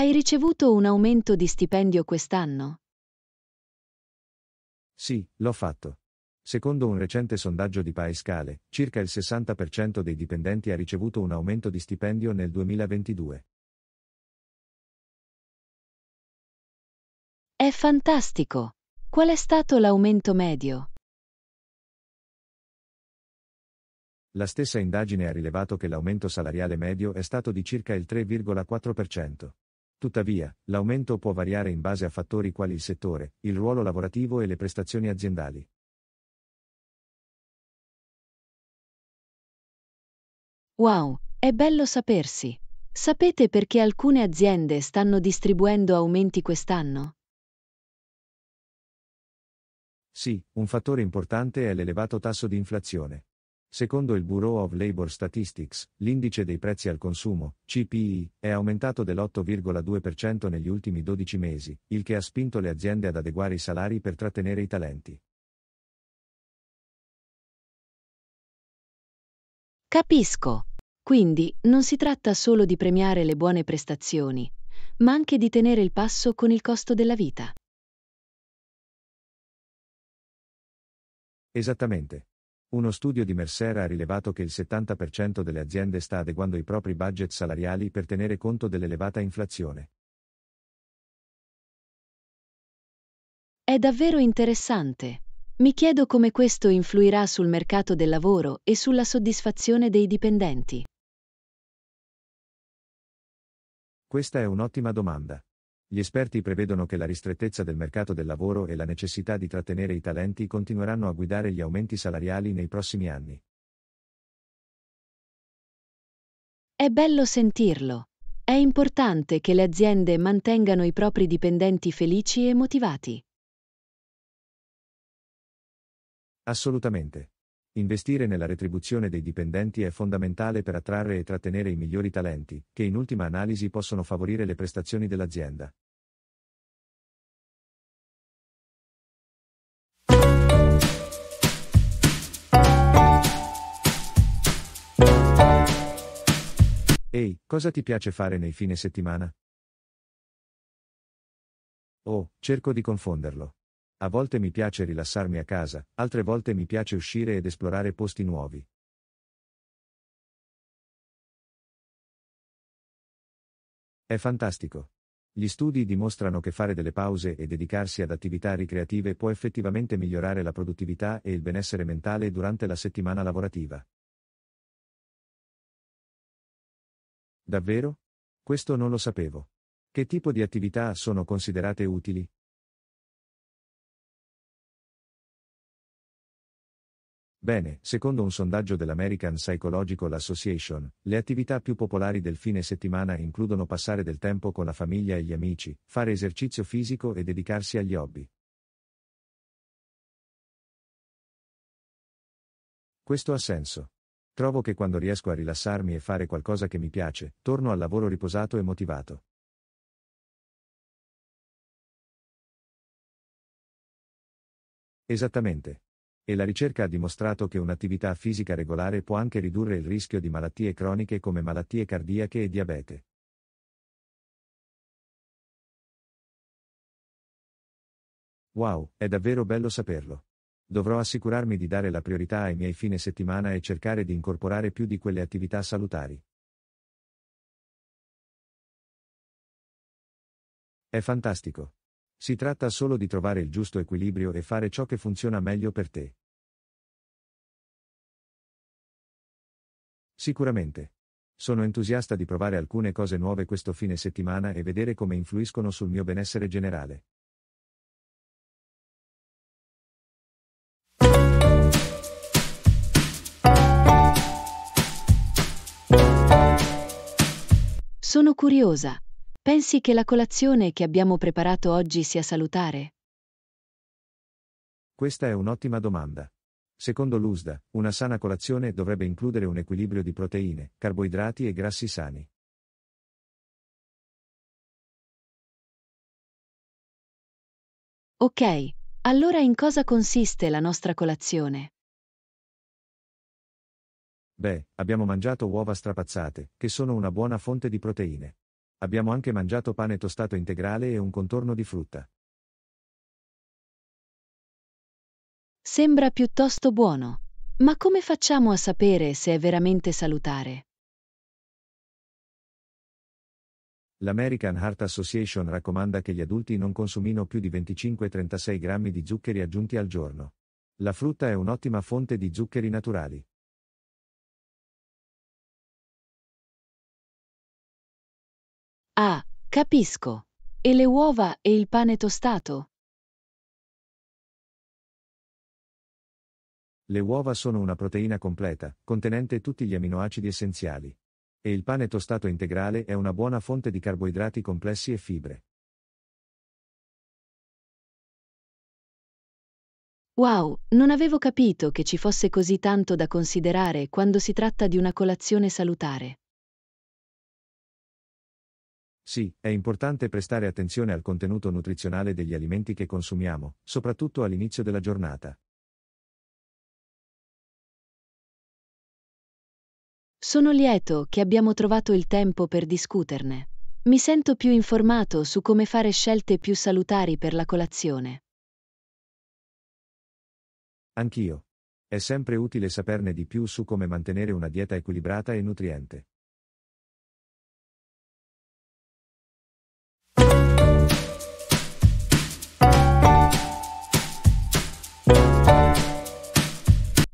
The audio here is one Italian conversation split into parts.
Hai ricevuto un aumento di stipendio quest'anno? Sì, l'ho fatto. Secondo un recente sondaggio di PayScale, circa il 60% dei dipendenti ha ricevuto un aumento di stipendio nel 2022. È fantastico! Qual è stato l'aumento medio? La stessa indagine ha rilevato che l'aumento salariale medio è stato di circa il 3,4%. Tuttavia, l'aumento può variare in base a fattori quali il settore, il ruolo lavorativo e le prestazioni aziendali. Wow, è bello sapersi. Sapete perché alcune aziende stanno distribuendo aumenti quest'anno? Sì, un fattore importante è l'elevato tasso di inflazione. Secondo il Bureau of Labor Statistics, l'indice dei prezzi al consumo, CPI, è aumentato dell'8,2% negli ultimi 12 mesi, il che ha spinto le aziende ad adeguare i salari per trattenere i talenti. Capisco. Quindi non si tratta solo di premiare le buone prestazioni, ma anche di tenere il passo con il costo della vita. Esattamente. Uno studio di Mercer ha rilevato che il 70% delle aziende sta adeguando i propri budget salariali per tenere conto dell'elevata inflazione. È davvero interessante. Mi chiedo come questo influirà sul mercato del lavoro e sulla soddisfazione dei dipendenti. Questa è un'ottima domanda. Gli esperti prevedono che la ristrettezza del mercato del lavoro e la necessità di trattenere i talenti continueranno a guidare gli aumenti salariali nei prossimi anni. È bello sentirlo. È importante che le aziende mantengano i propri dipendenti felici e motivati. Assolutamente. Investire nella retribuzione dei dipendenti è fondamentale per attrarre e trattenere i migliori talenti, che in ultima analisi possono favorire le prestazioni dell'azienda. Ehi, cosa ti piace fare nei fine settimana? Oh, cerco di confonderlo. A volte mi piace rilassarmi a casa, altre volte mi piace uscire ed esplorare posti nuovi. È fantastico. Gli studi dimostrano che fare delle pause e dedicarsi ad attività ricreative può effettivamente migliorare la produttività e il benessere mentale durante la settimana lavorativa. Davvero? Questo non lo sapevo. Che tipo di attività sono considerate utili? Bene, secondo un sondaggio dell'American Psychological Association, le attività più popolari del fine settimana includono passare del tempo con la famiglia e gli amici, fare esercizio fisico e dedicarsi agli hobby. Questo ha senso. Trovo che quando riesco a rilassarmi e fare qualcosa che mi piace, torno al lavoro riposato e motivato. Esattamente. E la ricerca ha dimostrato che un'attività fisica regolare può anche ridurre il rischio di malattie croniche come malattie cardiache e diabete. Wow, è davvero bello saperlo. Dovrò assicurarmi di dare la priorità ai miei fine settimana e cercare di incorporare più di quelle attività salutari. È fantastico. Si tratta solo di trovare il giusto equilibrio e fare ciò che funziona meglio per te. Sicuramente. Sono entusiasta di provare alcune cose nuove questo fine settimana e vedere come influiscono sul mio benessere generale. Sono curiosa. Pensi che la colazione che abbiamo preparato oggi sia salutare? Questa è un'ottima domanda. Secondo l'USDA, una sana colazione dovrebbe includere un equilibrio di proteine, carboidrati e grassi sani. Ok, allora in cosa consiste la nostra colazione? Beh, abbiamo mangiato uova strapazzate, che sono una buona fonte di proteine. Abbiamo anche mangiato pane tostato integrale e un contorno di frutta. Sembra piuttosto buono. Ma come facciamo a sapere se è veramente salutare? L'American Heart Association raccomanda che gli adulti non consumino più di 25-36 grammi di zuccheri aggiunti al giorno. La frutta è un'ottima fonte di zuccheri naturali. Ah, capisco. E le uova e il pane tostato? Le uova sono una proteina completa, contenente tutti gli aminoacidi essenziali. E il pane tostato integrale è una buona fonte di carboidrati complessi e fibre. Wow, non avevo capito che ci fosse così tanto da considerare quando si tratta di una colazione salutare. Sì, è importante prestare attenzione al contenuto nutrizionale degli alimenti che consumiamo, soprattutto all'inizio della giornata. Sono lieto che abbiamo trovato il tempo per discuterne. Mi sento più informato su come fare scelte più salutari per la colazione. Anch'io. È sempre utile saperne di più su come mantenere una dieta equilibrata e nutriente.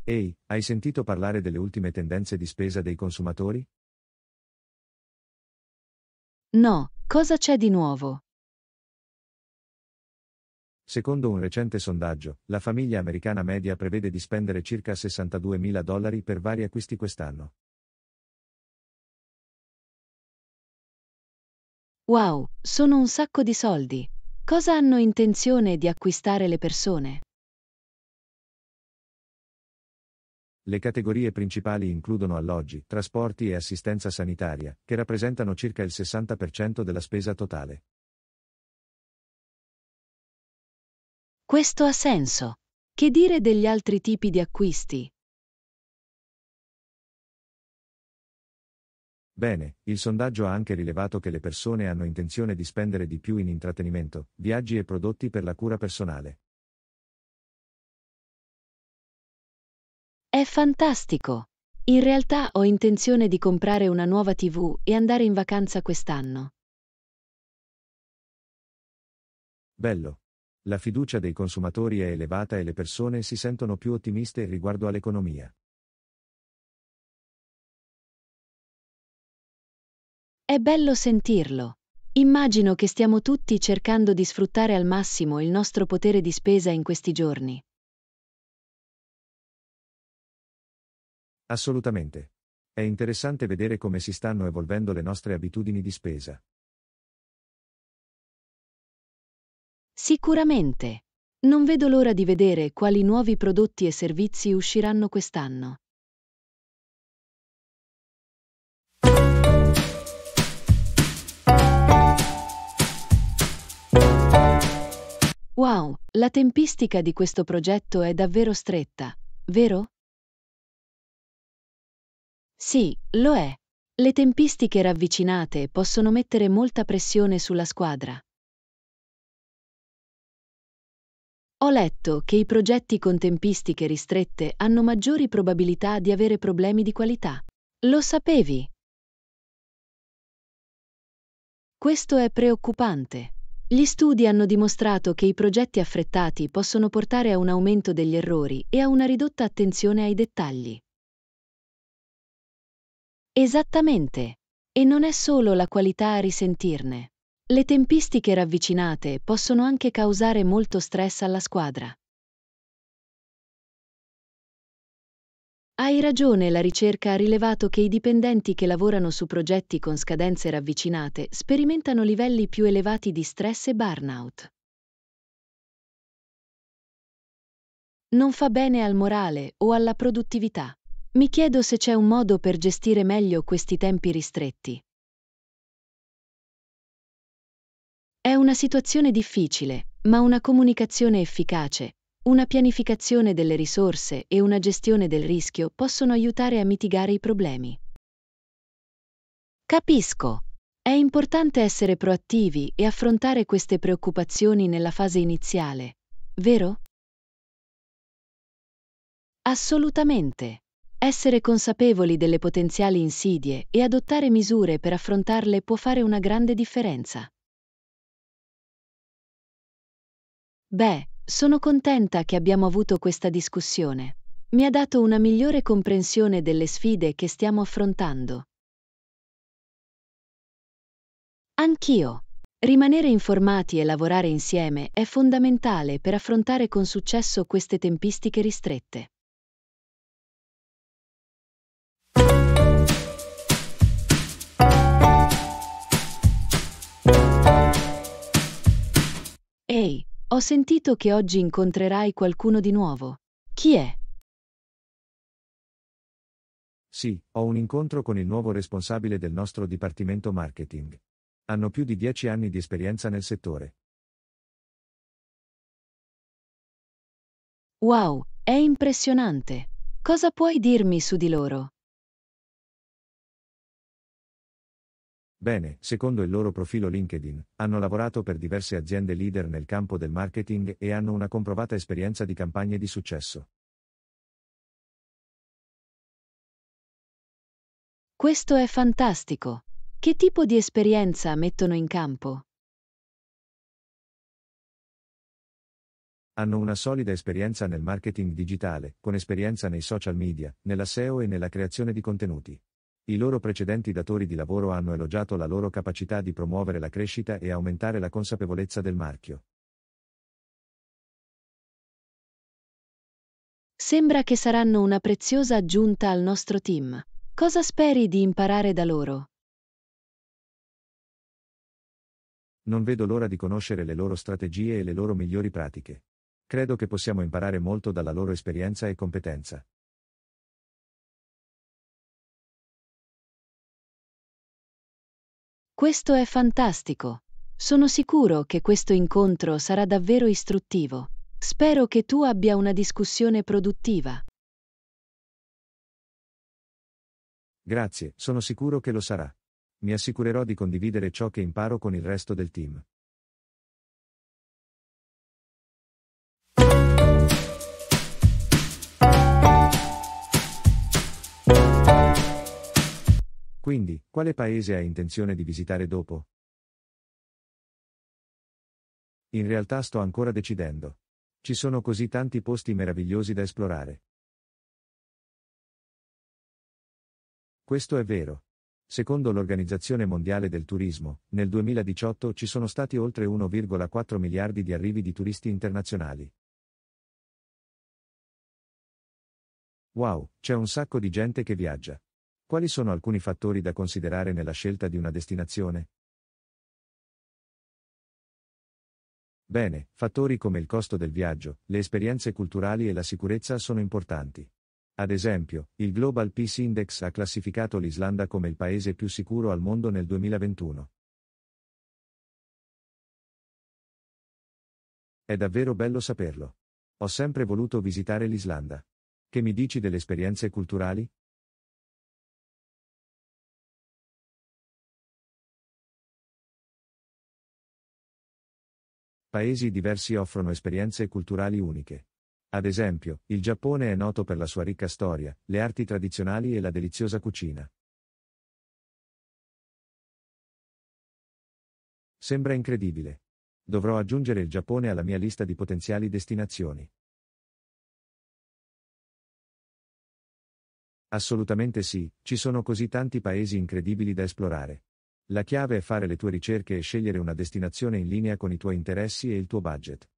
Ehi, hai sentito parlare delle ultime tendenze di spesa dei consumatori? No, cosa c'è di nuovo? Secondo un recente sondaggio, la famiglia americana media prevede di spendere circa $62.000 per vari acquisti quest'anno. Wow, sono un sacco di soldi. Cosa hanno intenzione di acquistare le persone? Le categorie principali includono alloggi, trasporti e assistenza sanitaria, che rappresentano circa il 60% della spesa totale. Questo ha senso. Che dire degli altri tipi di acquisti? Bene, il sondaggio ha anche rilevato che le persone hanno intenzione di spendere di più in intrattenimento, viaggi e prodotti per la cura personale. È fantastico! In realtà ho intenzione di comprare una nuova TV e andare in vacanza quest'anno. Bello. La fiducia dei consumatori è elevata e le persone si sentono più ottimiste riguardo all'economia. È bello sentirlo. Immagino che stiamo tutti cercando di sfruttare al massimo il nostro potere di spesa in questi giorni. Assolutamente. È interessante vedere come si stanno evolvendo le nostre abitudini di spesa. Sicuramente. Non vedo l'ora di vedere quali nuovi prodotti e servizi usciranno quest'anno. Wow, la tempistica di questo progetto è davvero stretta, vero? Sì, lo è. Le tempistiche ravvicinate possono mettere molta pressione sulla squadra. Ho letto che i progetti con tempistiche ristrette hanno maggiori probabilità di avere problemi di qualità. Lo sapevi? Questo è preoccupante. Gli studi hanno dimostrato che i progetti affrettati possono portare a un aumento degli errori e a una ridotta attenzione ai dettagli. Esattamente. E non è solo la qualità a risentirne. Le tempistiche ravvicinate possono anche causare molto stress alla squadra. Hai ragione, la ricerca ha rilevato che i dipendenti che lavorano su progetti con scadenze ravvicinate sperimentano livelli più elevati di stress e burnout. Non fa bene al morale o alla produttività. Mi chiedo se c'è un modo per gestire meglio questi tempi ristretti. È una situazione difficile, ma una comunicazione efficace, una pianificazione delle risorse e una gestione del rischio possono aiutare a mitigare i problemi. Capisco. È importante essere proattivi e affrontare queste preoccupazioni nella fase iniziale, vero? Assolutamente. Essere consapevoli delle potenziali insidie e adottare misure per affrontarle può fare una grande differenza. Beh, sono contenta che abbiamo avuto questa discussione. Mi ha dato una migliore comprensione delle sfide che stiamo affrontando. Anch'io. Rimanere informati e lavorare insieme è fondamentale per affrontare con successo queste tempistiche ristrette. Ehi, ho sentito che oggi incontrerai qualcuno di nuovo. Chi è? Sì, ho un incontro con il nuovo responsabile del nostro dipartimento marketing. Hanno più di 10 anni di esperienza nel settore. Wow, è impressionante. Cosa puoi dirmi su di loro? Bene, secondo il loro profilo LinkedIn, hanno lavorato per diverse aziende leader nel campo del marketing e hanno una comprovata esperienza di campagne di successo. Questo è fantastico. Che tipo di esperienza mettono in campo? Hanno una solida esperienza nel marketing digitale, con esperienza nei social media, nella SEO e nella creazione di contenuti. I loro precedenti datori di lavoro hanno elogiato la loro capacità di promuovere la crescita e aumentare la consapevolezza del marchio. Sembra che saranno una preziosa aggiunta al nostro team. Cosa speri di imparare da loro? Non vedo l'ora di conoscere le loro strategie e le loro migliori pratiche. Credo che possiamo imparare molto dalla loro esperienza e competenza. Questo è fantastico. Sono sicuro che questo incontro sarà davvero istruttivo. Spero che tu abbia una discussione produttiva. Grazie, sono sicuro che lo sarà. Mi assicurerò di condividere ciò che imparo con il resto del team. Quindi, quale paese hai intenzione di visitare dopo? In realtà sto ancora decidendo. Ci sono così tanti posti meravigliosi da esplorare. Questo è vero. Secondo l'Organizzazione Mondiale del Turismo, nel 2018 ci sono stati oltre 1,4 miliardi di arrivi di turisti internazionali. Wow, c'è un sacco di gente che viaggia. Quali sono alcuni fattori da considerare nella scelta di una destinazione? Bene, fattori come il costo del viaggio, le esperienze culturali e la sicurezza sono importanti. Ad esempio, il Global Peace Index ha classificato l'Islanda come il paese più sicuro al mondo nel 2021. È davvero bello saperlo. Ho sempre voluto visitare l'Islanda. Che mi dici delle esperienze culturali? Paesi diversi offrono esperienze culturali uniche. Ad esempio, il Giappone è noto per la sua ricca storia, le arti tradizionali e la deliziosa cucina. Sembra incredibile. Dovrò aggiungere il Giappone alla mia lista di potenziali destinazioni. Assolutamente sì, ci sono così tanti paesi incredibili da esplorare. La chiave è fare le tue ricerche e scegliere una destinazione in linea con i tuoi interessi e il tuo budget.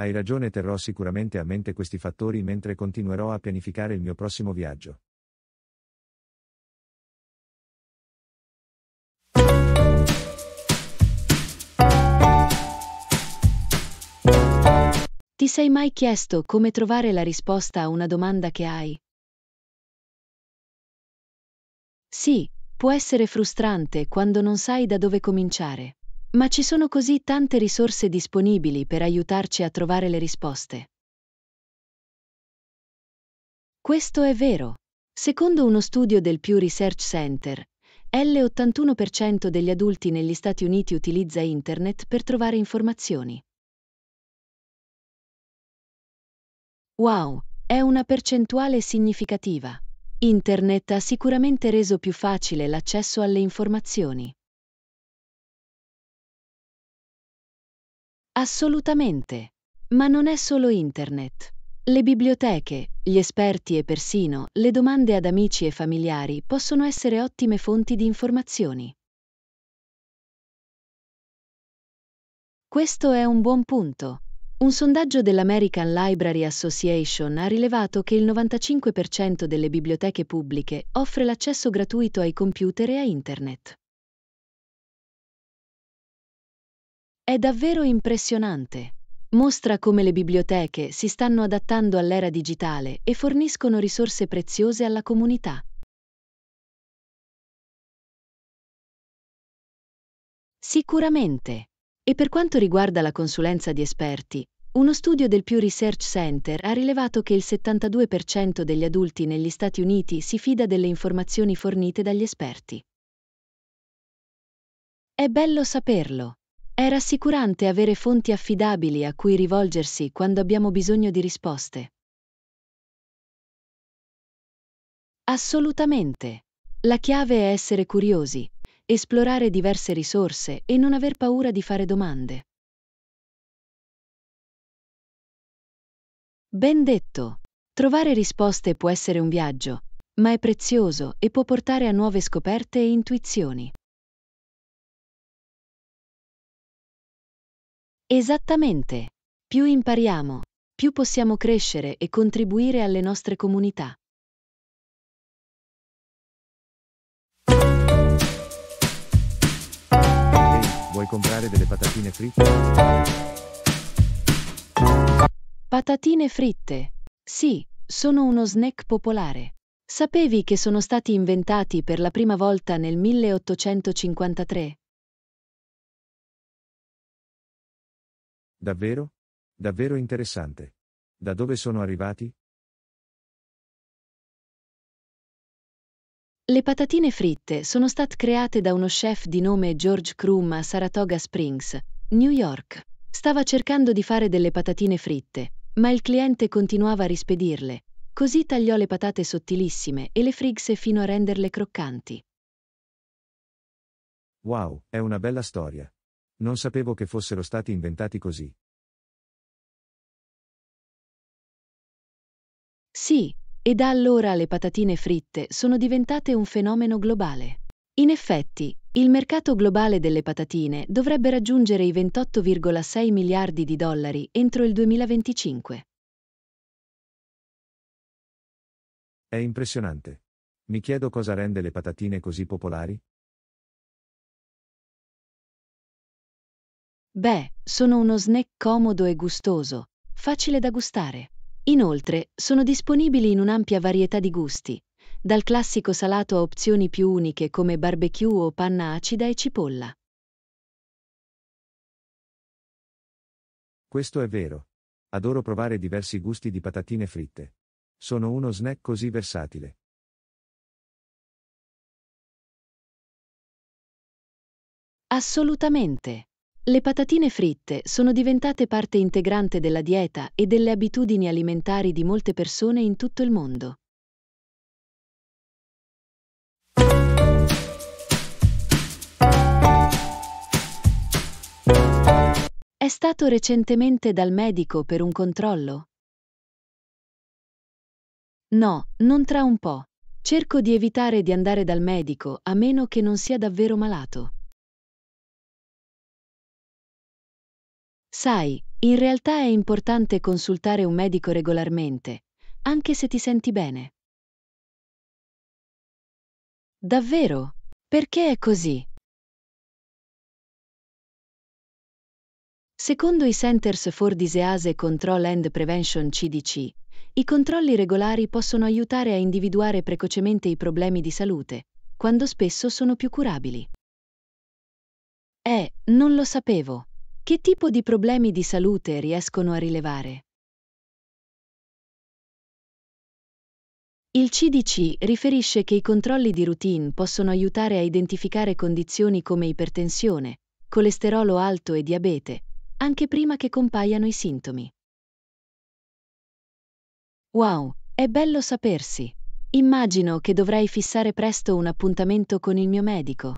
Hai ragione, terrò sicuramente a mente questi fattori mentre continuerò a pianificare il mio prossimo viaggio. Ti sei mai chiesto come trovare la risposta a una domanda che hai? Sì, può essere frustrante quando non sai da dove cominciare, ma ci sono così tante risorse disponibili per aiutarci a trovare le risposte. Questo è vero. Secondo uno studio del Pew Research Center, l'81% degli adulti negli Stati Uniti utilizza Internet per trovare informazioni. Wow, è una percentuale significativa. Internet ha sicuramente reso più facile l'accesso alle informazioni. Assolutamente. Ma non è solo Internet. Le biblioteche, gli esperti e persino le domande ad amici e familiari possono essere ottime fonti di informazioni. Questo è un buon punto. Un sondaggio dell'American Library Association ha rilevato che il 95% delle biblioteche pubbliche offre l'accesso gratuito ai computer e a Internet. È davvero impressionante. Mostra come le biblioteche si stanno adattando all'era digitale e forniscono risorse preziose alla comunità. Sicuramente. E per quanto riguarda la consulenza di esperti, uno studio del Pew Research Center ha rilevato che il 72% degli adulti negli Stati Uniti si fida delle informazioni fornite dagli esperti. È bello saperlo. È rassicurante avere fonti affidabili a cui rivolgersi quando abbiamo bisogno di risposte. Assolutamente. La chiave è essere curiosi, esplorare diverse risorse e non aver paura di fare domande. Ben detto. Trovare risposte può essere un viaggio, ma è prezioso e può portare a nuove scoperte e intuizioni. Esattamente. Più impariamo, più possiamo crescere e contribuire alle nostre comunità. Ehi, vuoi comprare delle patatine fritte? Patatine fritte. Sì, sono uno snack popolare. Sapevi che sono stati inventati per la prima volta nel 1853? Davvero? Davvero interessante. Da dove sono arrivati? Le patatine fritte sono state create da uno chef di nome George Crumb a Saratoga Springs, New York. Stava cercando di fare delle patatine fritte, ma il cliente continuava a rispedirle. Così tagliò le patate sottilissime e le frigse fino a renderle croccanti. Wow, è una bella storia. Non sapevo che fossero stati inventati così. Sì, e da allora le patatine fritte sono diventate un fenomeno globale. In effetti, il mercato globale delle patatine dovrebbe raggiungere i 28,6 miliardi di dollari entro il 2025. È impressionante. Mi chiedo cosa rende le patatine così popolari? Beh, sono uno snack comodo e gustoso, facile da gustare. Inoltre, sono disponibili in un'ampia varietà di gusti, dal classico salato a opzioni più uniche come barbecue o panna acida e cipolla. Questo è vero. Adoro provare diversi gusti di patatine fritte. Sono uno snack così versatile. Assolutamente. Le patatine fritte sono diventate parte integrante della dieta e delle abitudini alimentari di molte persone in tutto il mondo. È stato recentemente dal medico per un controllo? No, non tra un po'. Cerco di evitare di andare dal medico a meno che non sia davvero malato. Sai, in realtà è importante consultare un medico regolarmente, anche se ti senti bene. Davvero? Perché è così? Secondo i Centers for Disease Control and Prevention CDC, i controlli regolari possono aiutare a individuare precocemente i problemi di salute, quando spesso sono più curabili. Non lo sapevo. Che tipo di problemi di salute riescono a rilevare? Il CDC riferisce che i controlli di routine possono aiutare a identificare condizioni come ipertensione, colesterolo alto e diabete, anche prima che compaiano i sintomi. Wow, è bello sapersi. Immagino che dovrai fissare presto un appuntamento con il mio medico.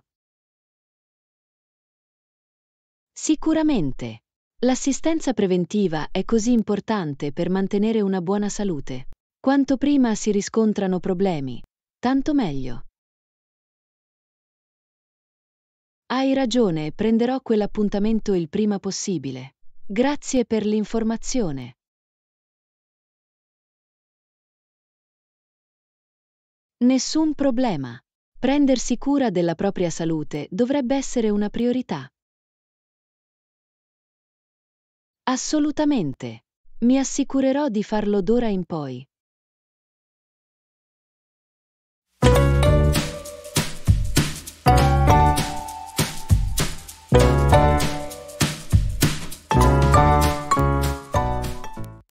Sicuramente. L'assistenza preventiva è così importante per mantenere una buona salute. Quanto prima si riscontrano problemi, tanto meglio. Hai ragione, prenderò quell'appuntamento il prima possibile. Grazie per l'informazione. Nessun problema. Prendersi cura della propria salute dovrebbe essere una priorità. Assolutamente. Mi assicurerò di farlo d'ora in poi.